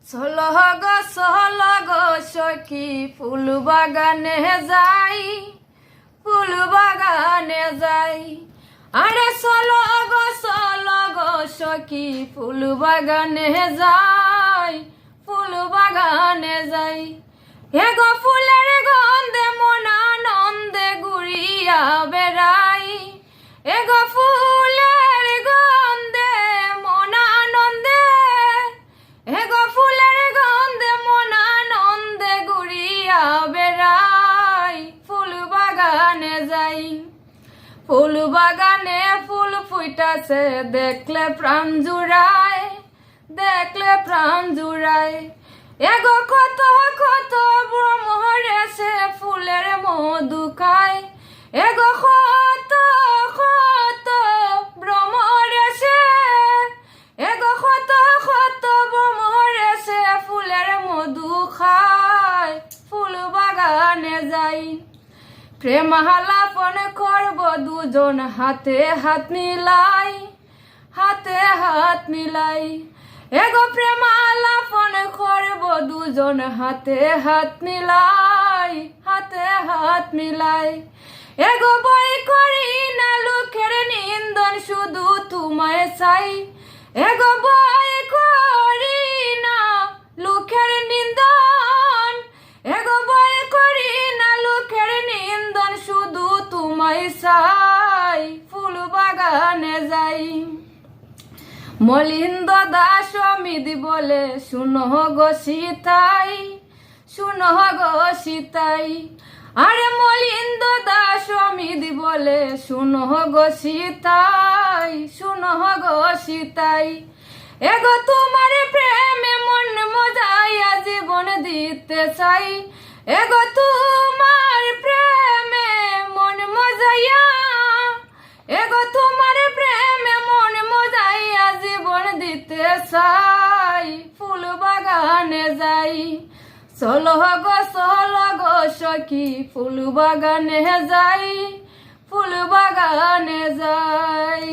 চলো গো সখী ফুল বাগানে যাই, ফুল বাগানে যাই। আরে চলো গো সখী ফুল বাগানে যাই, ফুল বাগানে যাই। হে গো ফুলের গন্ধে মন আনন্দে ঘুরিয়া বেড়াই, হে গো ফুলের গন্ধে মন আনন্দে, হে গো ফুলের গন্ধে মন আনন্দে ঘুরিয়া বেড়াই, ফুল বাগানে যাই। ফুল বাগানে ফুল ফুইটাছে দেখলে প্রাণ জুড়ায়, দেখলে প্রাণ জুড়ায়। এগো কত কত ভ্রমর এসে ফুলের মধু খায়, এগো কত কত ভ্রমর এসে, এগো কত কত ভ্রমর এসে ফুলের মধু খায়, ফুল বাগানে যাই। প্রেম আলাপন করব দুজন হাতে হাত মিলাই, হাতে হাত মিলাই। এগো প্রেম আলাপন করব দুজন হাতে হাত মিলাই, হাতে হাত মিলাই। এগো বই করি না লোকের নিন্দন শুধু তোমায় চাই, এগো বই করি না লোকের নিন্দন, এগো বই করি না লোকের নিন্দন শুধু তোমায় চাই, ফুল বাগানে যাই। মলিন্দ দাস অমিত বলে শুনো গো সীতাই, শুনো গো সীতাই। আরে মলিন্দ দাস অমিত বলে শুনো গো সীতাই, শুনো গো সীতাই। এগো তোমার প্রেমে মন মজাইয়া জীবন দিতে চাই, এগো তোমার প্রেমে মন মজাইয়া, এগো তোমার প্রেমে মন মজাইয়া জীবন দিতে চাই, ফুল বাগানে যাই। চলো গো সখী ফুল বাগানে যাই, ফুল বাগানে যাই।